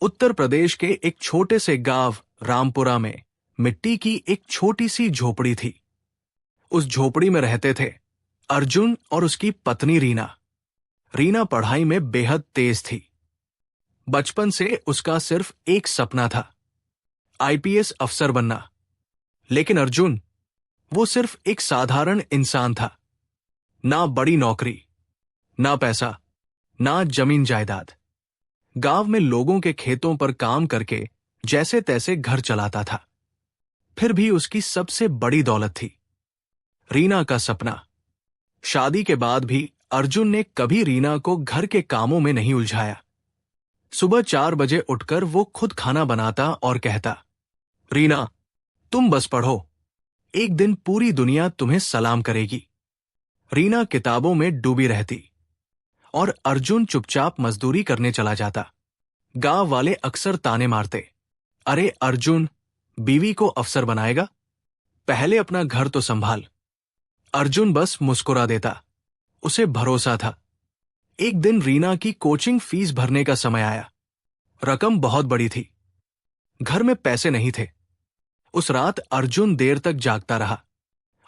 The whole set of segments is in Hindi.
उत्तर प्रदेश के एक छोटे से गांव रामपुरा में मिट्टी की एक छोटी सी झोपड़ी थी। उस झोपड़ी में रहते थे अर्जुन और उसकी पत्नी रीना। रीना पढ़ाई में बेहद तेज थी। बचपन से उसका सिर्फ एक सपना था, आईपीएस अफसर बनना। लेकिन अर्जुन, वो सिर्फ एक साधारण इंसान था। ना बड़ी नौकरी, ना पैसा, ना जमीन जायदाद। गांव में लोगों के खेतों पर काम करके जैसे तैसे घर चलाता था। फिर भी उसकी सबसे बड़ी दौलत थी रीना का सपना। शादी के बाद भी अर्जुन ने कभी रीना को घर के कामों में नहीं उलझाया। सुबह 4 बजे उठकर वो खुद खाना बनाता और कहता, रीना, तुम बस पढ़ो, एक दिन पूरी दुनिया तुम्हें सलाम करेगी। रीना किताबों में डूबी रहती और अर्जुन चुपचाप मजदूरी करने चला जाता। गांव वाले अक्सर ताने मारते, अरे अर्जुन, बीवी को अफसर बनाएगा, पहले अपना घर तो संभाल। अर्जुन बस मुस्कुरा देता, उसे भरोसा था। एक दिन रीना की कोचिंग फीस भरने का समय आया। रकम बहुत बड़ी थी, घर में पैसे नहीं थे। उस रात अर्जुन देर तक जागता रहा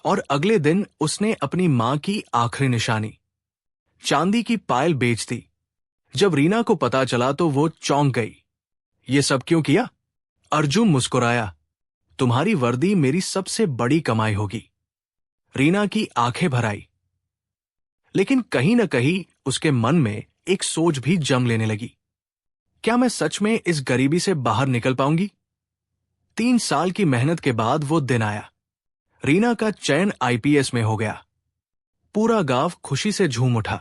और अगले दिन उसने अपनी मां की आखिरी निशानी, चांदी की पायल बेच दी। जब रीना को पता चला तो वो चौंक गई। ये सब क्यों किया? अर्जुन मुस्कुराया, तुम्हारी वर्दी मेरी सबसे बड़ी कमाई होगी। रीना की आंखें भर आई, लेकिन कहीं न कहीं उसके मन में एक सोच भी जम लेने लगी। क्या मैं सच में इस गरीबी से बाहर निकल पाऊंगी? 3 साल की मेहनत के बाद वो दिन आया। रीना का चयन आईपीएस में हो गया। पूरा गांव खुशी से झूम उठा।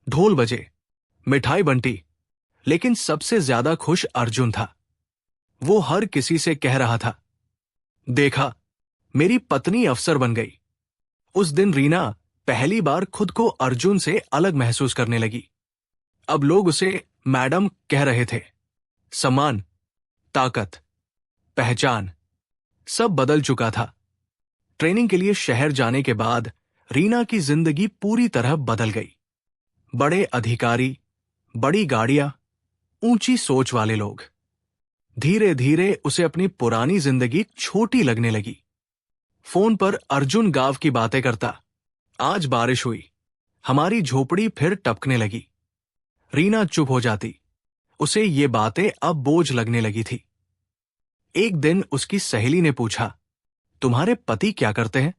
ढोल बजे, मिठाई बंटी, लेकिन सबसे ज्यादा खुश अर्जुन था। वो हर किसी से कह रहा था, देखा, मेरी पत्नी अफसर बन गई। उस दिन रीना पहली बार खुद को अर्जुन से अलग महसूस करने लगी। अब लोग उसे मैडम कह रहे थे। सम्मान, ताकत, पहचान, सब बदल चुका था। ट्रेनिंग के लिए शहर जाने के बाद रीना की जिंदगी पूरी तरह बदल गई। बड़े अधिकारी, बड़ी गाड़ियां, ऊंची सोच वाले लोग। धीरे धीरे उसे अपनी पुरानी जिंदगी छोटी लगने लगी। फोन पर अर्जुन गांव की बातें करता, आज बारिश हुई, हमारी झोपड़ी फिर टपकने लगी। रीना चुप हो जाती। उसे ये बातें अब बोझ लगने लगी थी। एक दिन उसकी सहेली ने पूछा, तुम्हारे पति क्या करते हैं?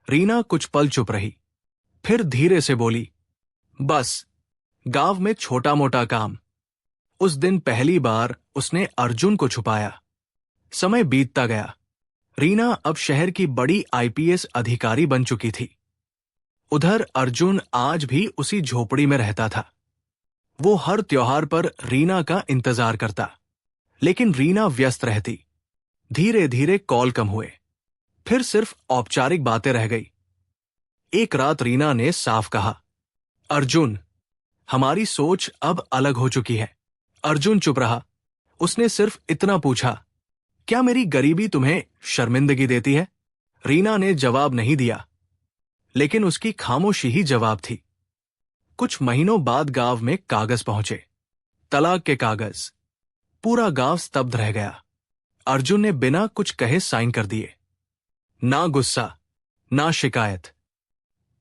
रीना कुछ पल चुप रही, फिर धीरे से बोली, बस गांव में छोटा मोटा काम। उस दिन पहली बार उसने अर्जुन को छुपाया। समय बीतता गया। रीना अब शहर की बड़ी आईपीएस अधिकारी बन चुकी थी। उधर अर्जुन आज भी उसी झोपड़ी में रहता था। वो हर त्योहार पर रीना का इंतजार करता, लेकिन रीना व्यस्त रहती। धीरे धीरे कॉल कम हुए, फिर सिर्फ औपचारिक बातें रह गई। एक रात रीना ने साफ कहा, अर्जुन, हमारी सोच अब अलग हो चुकी है। अर्जुन चुप रहा। उसने सिर्फ इतना पूछा, क्या मेरी गरीबी तुम्हें शर्मिंदगी देती है? रीना ने जवाब नहीं दिया, लेकिन उसकी खामोशी ही जवाब थी। कुछ महीनों बाद गांव में कागज पहुंचे, तलाक के कागज। पूरा गांव स्तब्ध रह गया। अर्जुन ने बिना कुछ कहे साइन कर दिए। ना गुस्सा, ना शिकायत,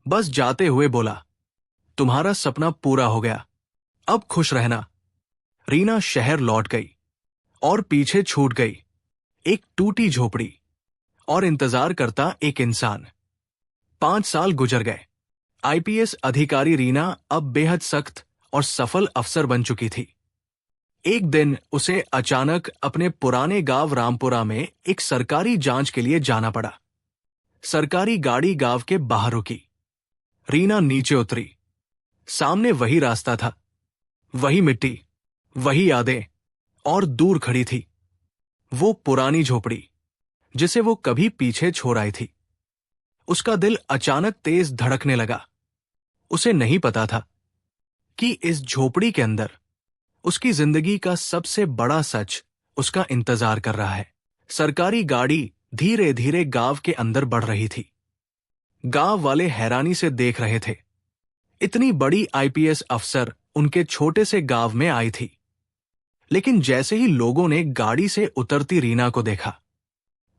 बस जाते हुए बोला, तुम्हारा सपना पूरा हो गया, अब खुश रहना। रीना शहर लौट गई और पीछे छूट गई एक टूटी झोपड़ी और इंतजार करता एक इंसान। 5 साल गुजर गए। आईपीएस अधिकारी रीना अब बेहद सख्त और सफल अफसर बन चुकी थी। एक दिन उसे अचानक अपने पुराने गांव रामपुरा में एक सरकारी जांच के लिए जाना पड़ा। सरकारी गाड़ी गांव के बाहर रुकी। रीना नीचे उतरी। सामने वही रास्ता था, वही मिट्टी, वही यादें, और दूर खड़ी थी वो पुरानी झोपड़ी जिसे वो कभी पीछे छोड़ आई थी। उसका दिल अचानक तेज धड़कने लगा। उसे नहीं पता था कि इस झोपड़ी के अंदर उसकी जिंदगी का सबसे बड़ा सच उसका इंतजार कर रहा है। सरकारी गाड़ी धीरे धीरे गांव के अंदर बढ़ रही थी। गांव वाले हैरानी से देख रहे थे। इतनी बड़ी आईपीएस अफसर उनके छोटे से गांव में आई थी। लेकिन जैसे ही लोगों ने गाड़ी से उतरती रीना को देखा,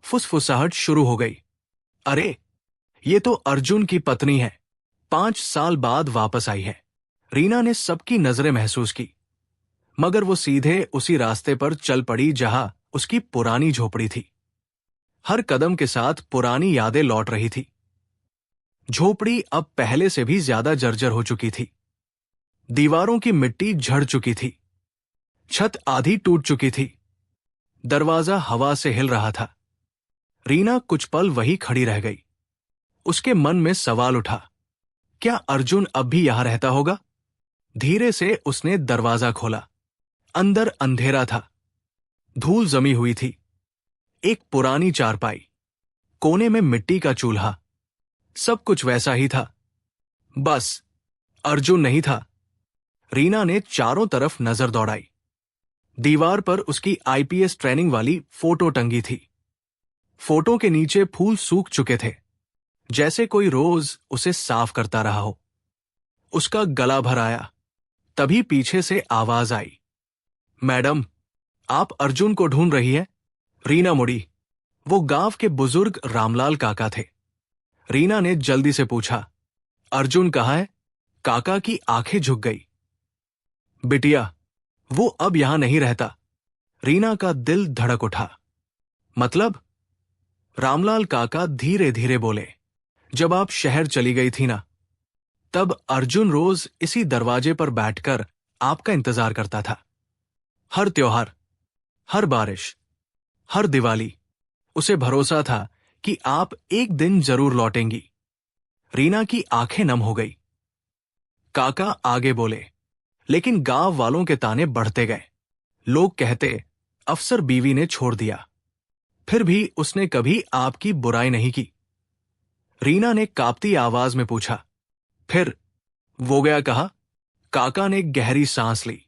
फुसफुसाहट शुरू हो गई। अरे, ये तो अर्जुन की पत्नी है, 5 साल बाद वापस आई है। रीना ने सबकी नजरें महसूस की, मगर वो सीधे उसी रास्ते पर चल पड़ी जहां उसकी पुरानी झोपड़ी थी। हर कदम के साथ पुरानी यादें लौट रही थी। झोपड़ी अब पहले से भी ज्यादा जर्जर हो चुकी थी। दीवारों की मिट्टी झड़ चुकी थी, छत आधी टूट चुकी थी, दरवाजा हवा से हिल रहा था। रीना कुछ पल वही खड़ी रह गई। उसके मन में सवाल उठा, क्या अर्जुन अब भी यहां रहता होगा? धीरे से उसने दरवाजा खोला। अंदर अंधेरा था, धूल जमी हुई थी। एक पुरानी चारपाई, कोने में मिट्टी का चूल्हा, सब कुछ वैसा ही था, बस अर्जुन नहीं था। रीना ने चारों तरफ नजर दौड़ाई। दीवार पर उसकी आईपीएस ट्रेनिंग वाली फोटो टंगी थी। फोटो के नीचे फूल सूख चुके थे, जैसे कोई रोज उसे साफ करता रहा हो। उसका गला भर आया। तभी पीछे से आवाज आई, मैडम, आप अर्जुन को ढूंढ रही हैं? रीना मुड़ी। वो गांव के बुजुर्ग रामलाल काका थे। रीना ने जल्दी से पूछा, अर्जुन कहाँ है? काका की आंखें झुक गई। बिटिया, वो अब यहां नहीं रहता। रीना का दिल धड़क उठा। मतलब? रामलाल काका धीरे धीरे बोले, जब आप शहर चली गई थी ना, तब अर्जुन रोज इसी दरवाजे पर बैठकर आपका इंतजार करता था। हर त्योहार, हर बारिश, हर दिवाली उसे भरोसा था कि आप एक दिन जरूर लौटेंगी। रीना की आंखें नम हो गई। काका आगे बोले, लेकिन गांव वालों के ताने बढ़ते गए। लोग कहते, अफसर बीवी ने छोड़ दिया। फिर भी उसने कभी आपकी बुराई नहीं की। रीना ने कांपती आवाज में पूछा, फिर वो गया कहा? काका ने गहरी सांस ली।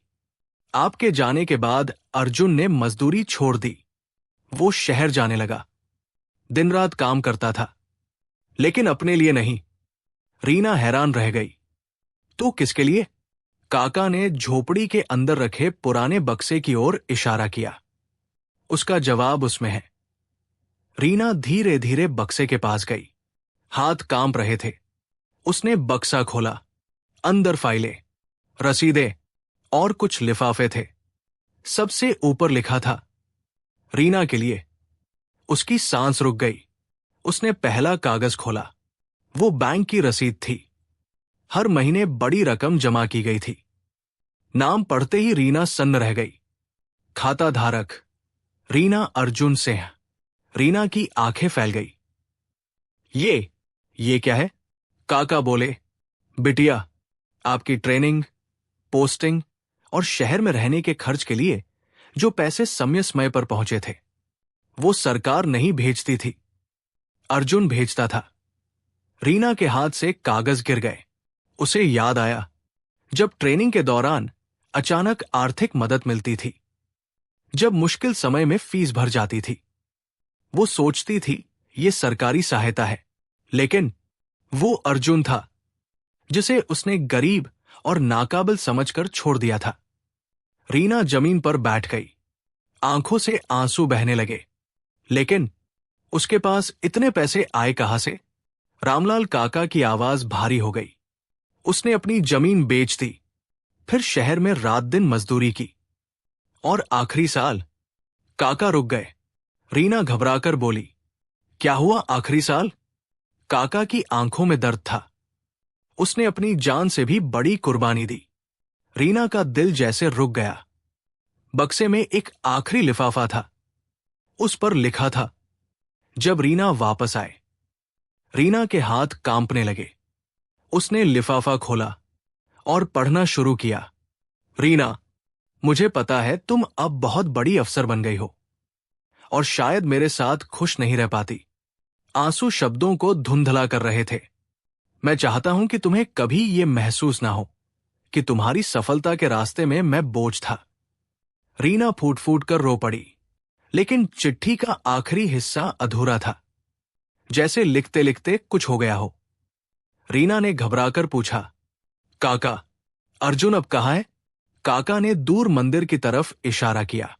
आपके जाने के बाद अर्जुन ने मजदूरी छोड़ दी। वो शहर जाने लगा। दिन रात काम करता था, लेकिन अपने लिए नहीं। रीना हैरान रह गई। तो किसके लिए? काका ने झोपड़ी के अंदर रखे पुराने बक्से की ओर इशारा किया। उसका जवाब उसमें है। रीना धीरे धीरे बक्से के पास गई। हाथ कांप रहे थे। उसने बक्सा खोला। अंदर फाइलें, रसीदें और कुछ लिफाफे थे। सबसे ऊपर लिखा था, रीना के लिए। उसकी सांस रुक गई। उसने पहला कागज खोला। वो बैंक की रसीद थी। हर महीने बड़ी रकम जमा की गई थी। नाम पढ़ते ही रीना सन्न रह गई। खाता धारक रीना अर्जुन सिंह। रीना की आंखें फैल गई। ये क्या है? काका बोले, बिटिया, आपकी ट्रेनिंग, पोस्टिंग और शहर में रहने के खर्च के लिए जो पैसे समय समय पर पहुंचे थे, वो सरकार नहीं भेजती थी, अर्जुन भेजता था। रीना के हाथ से कागज गिर गए। उसे याद आया, जब ट्रेनिंग के दौरान अचानक आर्थिक मदद मिलती थी, जब मुश्किल समय में फीस भर जाती थी। वो सोचती थी ये सरकारी सहायता है, लेकिन वो अर्जुन था जिसे उसने गरीब और नाकाबिल समझकर छोड़ दिया था। रीना जमीन पर बैठ गई। आंखों से आंसू बहने लगे। लेकिन उसके पास इतने पैसे आए कहां से? रामलाल काका की आवाज भारी हो गई। उसने अपनी जमीन बेच दी, फिर शहर में रात दिन मजदूरी की, और आखिरी साल? काका रुक गए। रीना घबराकर बोली, क्या हुआ आखिरी साल? काका की आंखों में दर्द था। उसने अपनी जान से भी बड़ी कुर्बानी दी। रीना का दिल जैसे रुक गया। बक्से में एक आखिरी लिफाफा था। उस पर लिखा था, जब रीना वापस आए। रीना के हाथ कांपने लगे। उसने लिफाफा खोला और पढ़ना शुरू किया। रीना, मुझे पता है तुम अब बहुत बड़ी अफसर बन गई हो और शायद मेरे साथ खुश नहीं रह पाती। आंसू शब्दों को धुंधला कर रहे थे। मैं चाहता हूं कि तुम्हें कभी ये महसूस ना हो कि तुम्हारी सफलता के रास्ते में मैं बोझ था। रीना फूट फूट कर रो पड़ी, लेकिन चिट्ठी का आखिरी हिस्सा अधूरा था, जैसे लिखते लिखते कुछ हो गया हो। रीना ने घबराकर पूछा, काका, अर्जुन अब कहाँ है? काका ने दूर मंदिर की तरफ इशारा किया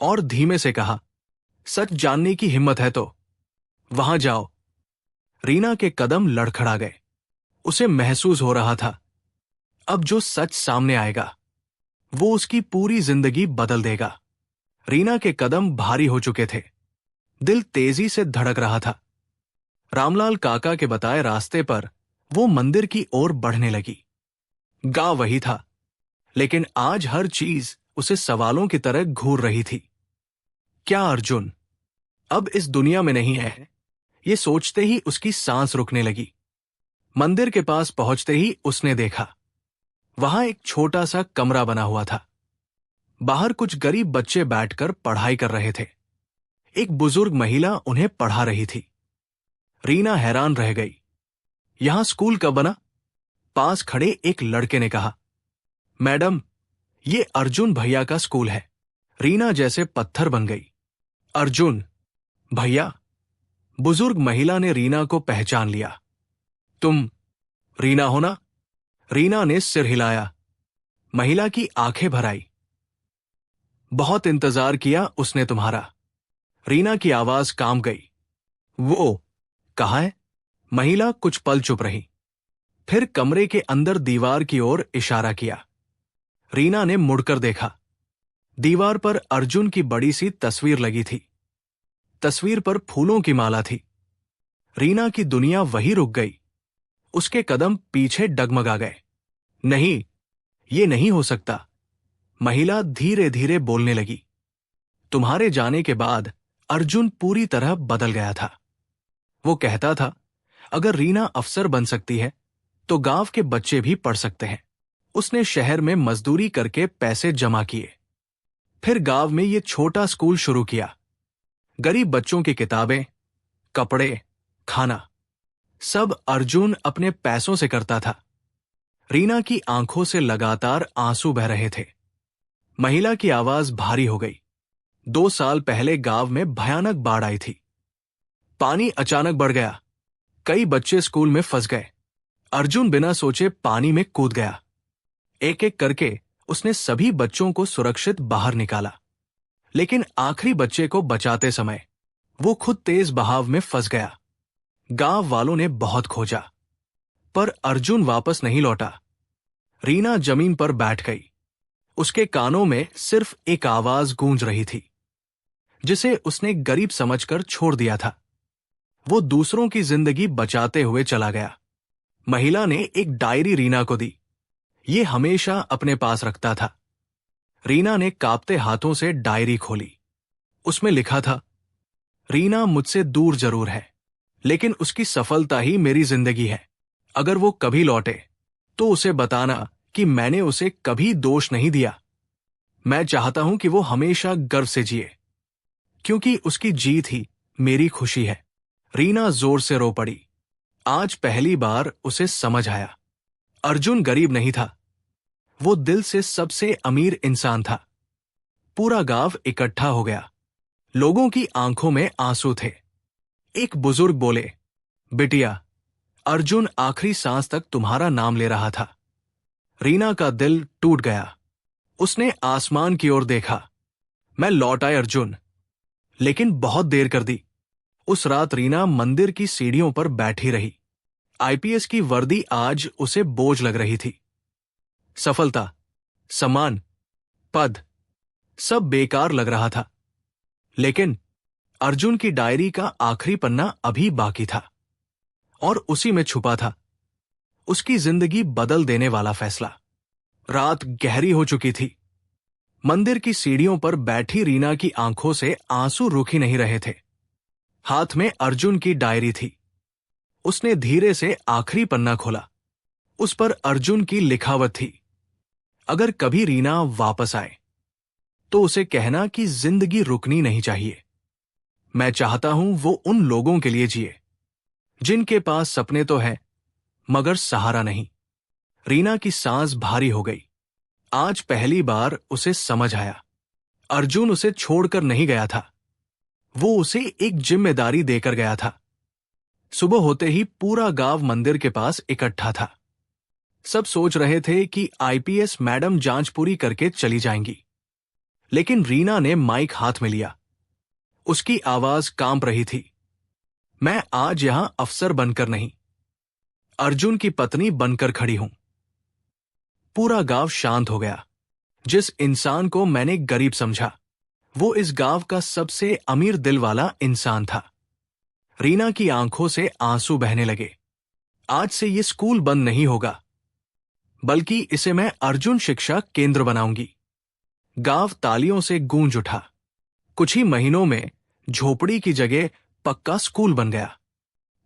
और धीमे से कहा, सच जानने की हिम्मत है तो वहां जाओ। रीना के कदम लड़खड़ा गए। उसे महसूस हो रहा था, अब जो सच सामने आएगा वो उसकी पूरी जिंदगी बदल देगा। रीना के कदम भारी हो चुके थे, दिल तेजी से धड़क रहा था। रामलाल काका के बताए रास्ते पर वो मंदिर की ओर बढ़ने लगी। गांव वही था, लेकिन आज हर चीज उसे सवालों की तरह घूर रही थी। क्या अर्जुन अब इस दुनिया में नहीं है? ये सोचते ही उसकी सांस रुकने लगी। मंदिर के पास पहुंचते ही उसने देखा, वहां एक छोटा सा कमरा बना हुआ था। बाहर कुछ गरीब बच्चे बैठकर पढ़ाई कर रहे थे। एक बुजुर्ग महिला उन्हें पढ़ा रही थी। रीना हैरान रह गई। यहां स्कूल कब बना? पास खड़े एक लड़के ने कहा। मैडम, ये अर्जुन भैया का स्कूल है। रीना जैसे पत्थर बन गई। अर्जुन भैया? बुजुर्ग महिला ने रीना को पहचान लिया। तुम रीना हो ना? रीना ने सिर हिलाया। महिला की आंखें भर आई। बहुत इंतजार किया उसने तुम्हारा। रीना की आवाज काम गई। वो कहाँ है? महिला कुछ पल चुप रही, फिर कमरे के अंदर दीवार की ओर इशारा किया। रीना ने मुड़कर देखा। दीवार पर अर्जुन की बड़ी सी तस्वीर लगी थी। तस्वीर पर फूलों की माला थी। रीना की दुनिया वहीं रुक गई। उसके कदम पीछे डगमगा गए। नहीं, ये नहीं हो सकता। महिला धीरे धीरे बोलने लगी। तुम्हारे जाने के बाद अर्जुन पूरी तरह बदल गया था। वो कहता था, अगर रीना अफसर बन सकती है तो गांव के बच्चे भी पढ़ सकते हैं। उसने शहर में मजदूरी करके पैसे जमा किए, फिर गांव में ये छोटा स्कूल शुरू किया। गरीब बच्चों की किताबें, कपड़े, खाना सब अर्जुन अपने पैसों से करता था। रीना की आंखों से लगातार आंसू बह रहे थे। महिला की आवाज भारी हो गई। 2 साल पहले गांव में भयानक बाढ़ आई थी। पानी अचानक बढ़ गया। कई बच्चे स्कूल में फंस गए। अर्जुन बिना सोचे पानी में कूद गया। एक एक करके उसने सभी बच्चों को सुरक्षित बाहर निकाला, लेकिन आखिरी बच्चे को बचाते समय वो खुद तेज बहाव में फंस गया। गांव वालों ने बहुत खोजा, पर अर्जुन वापस नहीं लौटा। रीना जमीन पर बैठ गई। उसके कानों में सिर्फ एक आवाज गूंज रही थी, जिसे उसने गरीब समझकर छोड़ दिया था। वो दूसरों की जिंदगी बचाते हुए चला गया। महिला ने एक डायरी रीना को दी। ये हमेशा अपने पास रखता था। रीना ने कांपते हाथों से डायरी खोली। उसमें लिखा था, रीना मुझसे दूर जरूर है, लेकिन उसकी सफलता ही मेरी जिंदगी है। अगर वो कभी लौटे तो उसे बताना कि मैंने उसे कभी दोष नहीं दिया। मैं चाहता हूं कि वो हमेशा गर्व से जिए, क्योंकि उसकी जीत ही मेरी खुशी है। रीना जोर से रो पड़ी। आज पहली बार उसे समझ आया, अर्जुन गरीब नहीं था, वो दिल से सबसे अमीर इंसान था। पूरा गांव इकट्ठा हो गया। लोगों की आंखों में आंसू थे। एक बुजुर्ग बोले, बिटिया, अर्जुन आखिरी सांस तक तुम्हारा नाम ले रहा था। रीना का दिल टूट गया। उसने आसमान की ओर देखा। मैं लौट आए अर्जुन, लेकिन बहुत देर कर दी। उस रात रीना मंदिर की सीढ़ियों पर बैठी रही। आईपीएस की वर्दी आज उसे बोझ लग रही थी। सफलता, सम्मान, पद सब बेकार लग रहा था, लेकिन अर्जुन की डायरी का आखिरी पन्ना अभी बाकी था, और उसी में छुपा था उसकी जिंदगी बदल देने वाला फैसला। रात गहरी हो चुकी थी। मंदिर की सीढ़ियों पर बैठी रीना की आंखों से आंसू रुक ही नहीं रहे थे। हाथ में अर्जुन की डायरी थी। उसने धीरे से आखिरी पन्ना खोला। उस पर अर्जुन की लिखावट थी, अगर कभी रीना वापस आए तो उसे कहना कि जिंदगी रुकनी नहीं चाहिए। मैं चाहता हूं वो उन लोगों के लिए जिए जिनके पास सपने तो है मगर सहारा नहीं। रीना की सांस भारी हो गई। आज पहली बार उसे समझ आया, अर्जुन उसे छोड़कर नहीं गया था, वो उसे एक जिम्मेदारी देकर गया था। सुबह होते ही पूरा गांव मंदिर के पास इकट्ठा था। सब सोच रहे थे कि आईपीएस मैडम जांच पूरी करके चली जाएंगी, लेकिन रीना ने माइक हाथ में लिया। उसकी आवाज कांप रही थी। मैं आज यहां अफसर बनकर नहीं, अर्जुन की पत्नी बनकर खड़ी हूं। पूरा गांव शांत हो गया। जिस इंसान को मैंने गरीब समझा, वो इस गांव का सबसे अमीर दिल वाला इंसान था। रीना की आंखों से आंसू बहने लगे। आज से ये स्कूल बंद नहीं होगा, बल्कि इसे मैं अर्जुन शिक्षा केंद्र बनाऊंगी। गांव तालियों से गूंज उठा। कुछ ही महीनों में झोपड़ी की जगह पक्का स्कूल बन गया।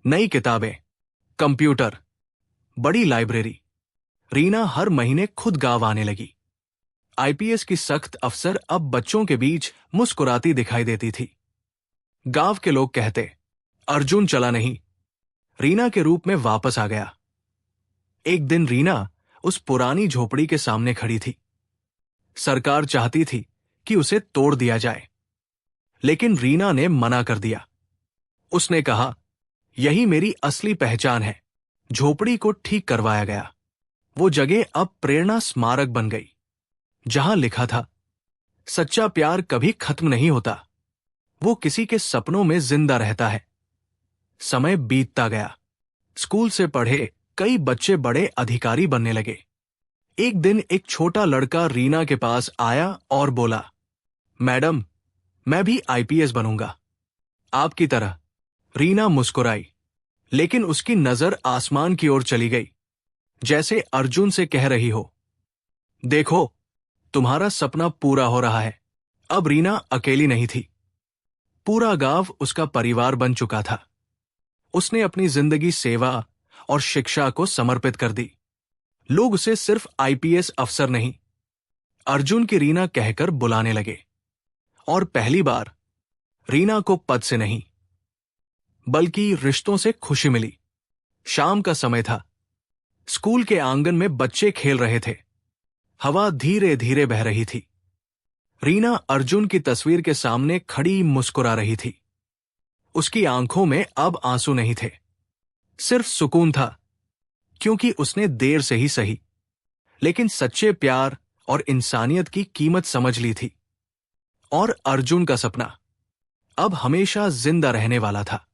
नई किताबें, कंप्यूटर, बड़ी लाइब्रेरी। रीना हर महीने खुद गांव आने लगी। आईपीएस की सख्त अफसर अब बच्चों के बीच मुस्कुराती दिखाई देती थी। गांव के लोग कहते, अर्जुन चला नहीं, रीना के रूप में वापस आ गया। एक दिन रीना उस पुरानी झोपड़ी के सामने खड़ी थी। सरकार चाहती थी कि उसे तोड़ दिया जाए, लेकिन रीना ने मना कर दिया। उसने कहा, यही मेरी असली पहचान है। झोपड़ी को ठीक करवाया गया। वो जगह अब प्रेरणा स्मारक बन गई, जहां लिखा था, सच्चा प्यार कभी खत्म नहीं होता, वो किसी के सपनों में जिंदा रहता है। समय बीतता गया। स्कूल से पढ़े कई बच्चे बड़े अधिकारी बनने लगे। एक दिन एक छोटा लड़का रीना के पास आया और बोला, मैडम, मैं भी आईपीएस बनूंगा, आपकी तरह। रीना मुस्कुराई, लेकिन उसकी नजर आसमान की ओर चली गई, जैसे अर्जुन से कह रही हो, देखो, तुम्हारा सपना पूरा हो रहा है। अब रीना अकेली नहीं थी। पूरा गांव उसका परिवार बन चुका था। उसने अपनी जिंदगी सेवा और शिक्षा को समर्पित कर दी। लोग उसे सिर्फ आईपीएस अफसर नहीं, अर्जुन की रीना कहकर बुलाने लगे। और पहली बार रीना को पद से नहीं, बल्कि रिश्तों से खुशी मिली। शाम का समय था। स्कूल के आंगन में बच्चे खेल रहे थे। हवा धीरे धीरे बह रही थी। रीना अर्जुन की तस्वीर के सामने खड़ी मुस्कुरा रही थी। उसकी आंखों में अब आंसू नहीं थे, सिर्फ सुकून था, क्योंकि उसने देर से ही सही, लेकिन सच्चे प्यार और इंसानियत की कीमत समझ ली थी। और अर्जुन का सपना अब हमेशा जिंदा रहने वाला था।